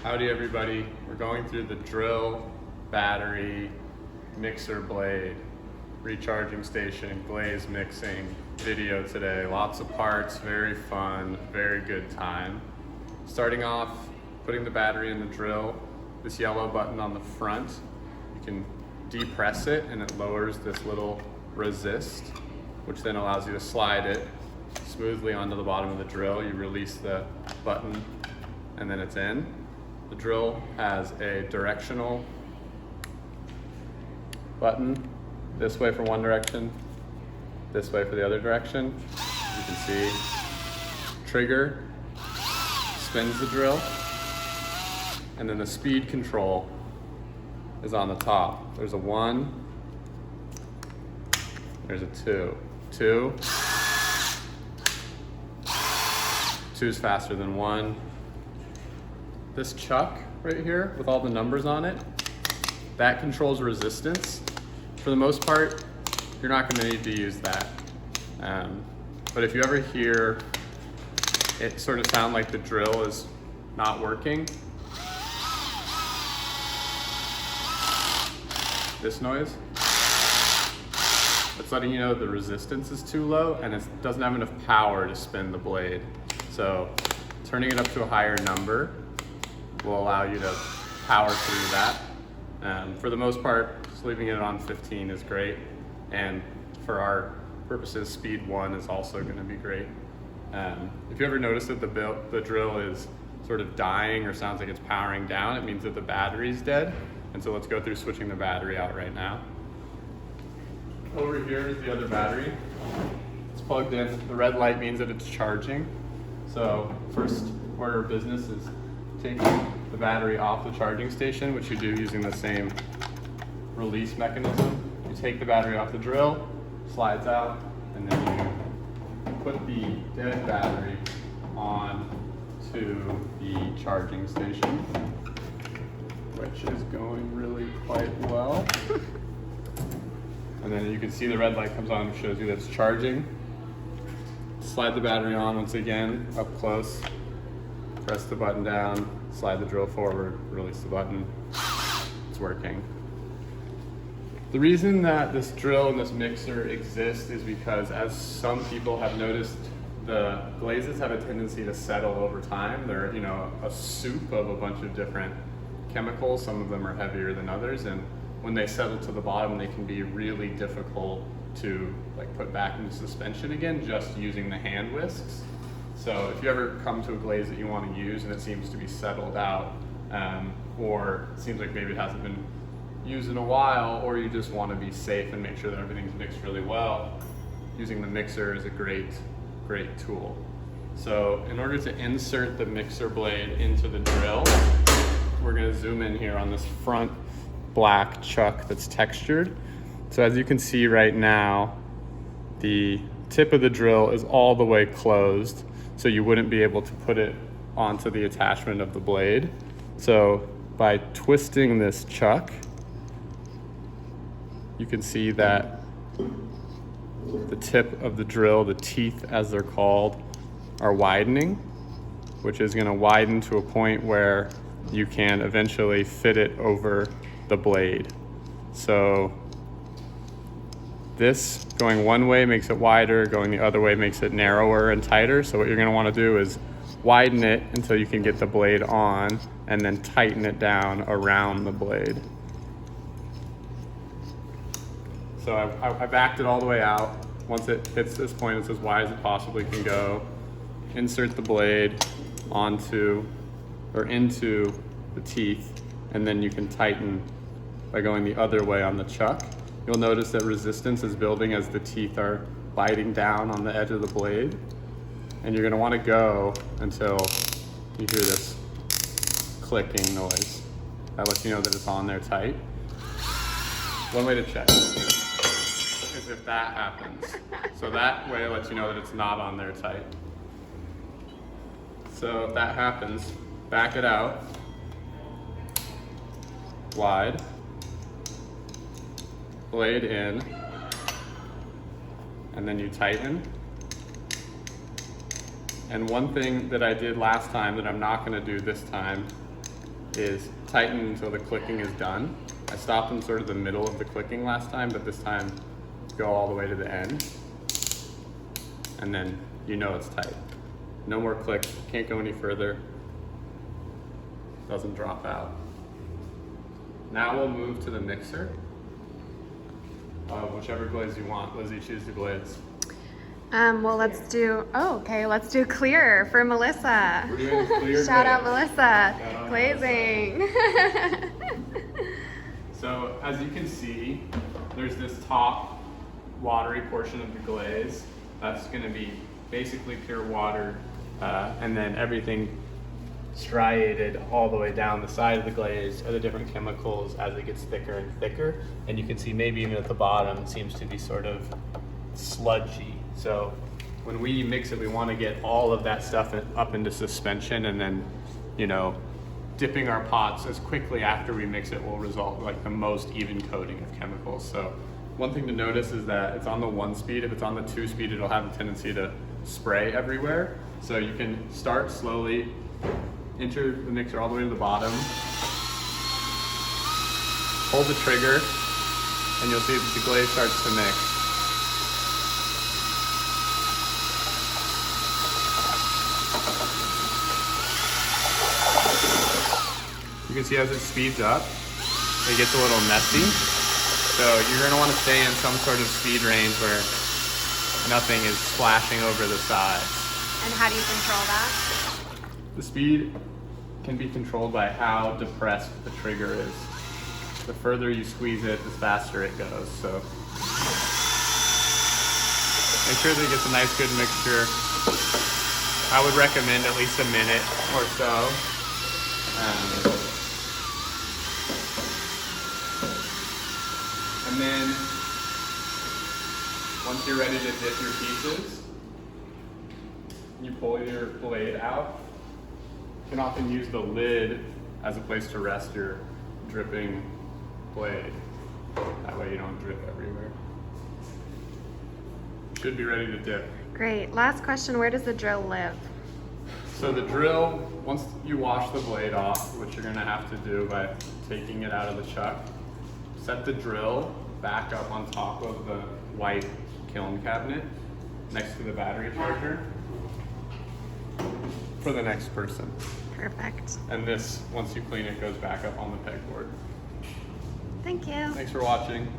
Howdy everybody. We're going through the drill, battery, mixer blade, recharging station, glaze mixing video today. Lots of parts, very fun, very good time. Starting off, putting the battery in the drill, this yellow button on the front, you can depress it and it lowers this little resist, which then allows you to slide it smoothly onto the bottom of the drill. You release the button and then it's in. The drill has a directional button, this way for one direction, this way for the other direction. You can see, trigger spins the drill, and then the speed control is on the top. There's a 1, there's a 2. 2 is faster than 1. This chuck right here with all the numbers on it, that controls resistance. For the most part, you're not going to need to use that. But if you ever hear it sort of sound like the drill is not working, this noise, it's letting you know the resistance is too low and it doesn't have enough power to spin the blade. So turning it up to a higher number will allow you to power through that. For the most part, just leaving it on 15 is great. And for our purposes, speed 1 is also going to be great. If you ever notice that the drill is sort of dying or sounds like it's powering down, it means that the battery's dead. And so let's go through switching the battery out right now. Over here is the other battery. It's plugged in. The red light means that it's charging. So first order of business is taking the battery off the charging station, which you do using the same release mechanism. You take the battery off the drill, slides out, and then you put the dead battery on to the charging station, which is going really quite well. And then you can see the red light comes on and shows you that it's charging. Slide the battery on once again, up close. Press the button down, slide the drill forward, release the button. It's working. The reason that this drill and this mixer exist is because, as some people have noticed, the glazes have a tendency to settle over time. They're, a soup of a bunch of different chemicals. Some of them are heavier than others, and when they settle to the bottom, they can be really difficult to put back into suspension again just using the hand whisks. So if you ever come to a glaze that you want to use and it seems to be settled out, or it seems like maybe it hasn't been used in a while, or you just want to be safe and make sure that everything's mixed really well, using the mixer is a great tool. So in order to insert the mixer blade into the drill, we're going to zoom in here on this front black chuck that's textured. So as you can see right now, the tip of the drill is all the way closed, so you wouldn't be able to put it onto the attachment of the blade. So by twisting this chuck, you can see that the tip of the drill, the teeth as they're called, are widening, which is going to widen to a point where you can eventually fit it over the blade. So this going one way makes it wider, going the other way makes it narrower and tighter. So what you're going to want to do is widen it until you can get the blade on, and then tighten it down around the blade. So I backed it all the way out. Once it hits this point, it's as wide as it possibly can go. Insert the blade into the teeth, and then you can tighten by going the other way on the chuck. You'll notice that resistance is building as the teeth are biting down on the edge of the blade. And you're going to want to go until you hear this clicking noise. That lets you know that it's on there tight. One way to check is if that happens. So that way it lets you know that it's not on there tight. So if that happens, back it out wide, blade in, and then you tighten. And one thing that I did last time that I'm not going to do this time is tighten until the clicking is done. I stopped in sort of the middle of the clicking last time, but this time go all the way to the end. And then you know it's tight. No more clicks, can't go any further. Doesn't drop out. Now we'll move to the mixer. Whichever glaze you want. Lizzie, choose the glaze. Well, let's do clear for Melissa. We're doing clear. Shout out Melissa, Shout out glazing. So as you can see, there's this top watery portion of the glaze. That's going to be basically pure water, and then everything striated all the way down the side of the glaze are the different chemicals as it gets thicker and thicker. And you can see maybe even at the bottom it seems to be sort of sludgy. So when we mix it, we want to get all of that stuff up into suspension, and then, you know, dipping our pots as quickly after we mix it will result like the most even coating of chemicals. So one thing to notice is that it's on the 1 speed. If it's on the 2 speed, it'll have a tendency to spray everywhere. So you can start slowly, enter the mixer all the way to the bottom, hold the trigger, and you'll see that the glaze starts to mix. You can see as it speeds up, it gets a little messy. So you're going to want to stay in some sort of speed range where nothing is splashing over the sides. And how do you control that? The speed can be controlled by how depressed the trigger is. The further you squeeze it, the faster it goes. So make sure that it gets a nice good mixture. I would recommend at least a minute or so. And then once you're ready to dip your pieces, you pull your blade out. You can often use the lid as a place to rest your dripping blade. That way you don't drip everywhere. Should be ready to dip. Great. Last question, where does the drill live? So the drill, once you wash the blade off, which you're gonna have to do by taking it out of the chuck, set the drill back up on top of the white kiln cabinet next to the battery charger for the next person. Perfect. And this, once you clean it, goes back up on the pegboard. Thank you. Thanks for watching.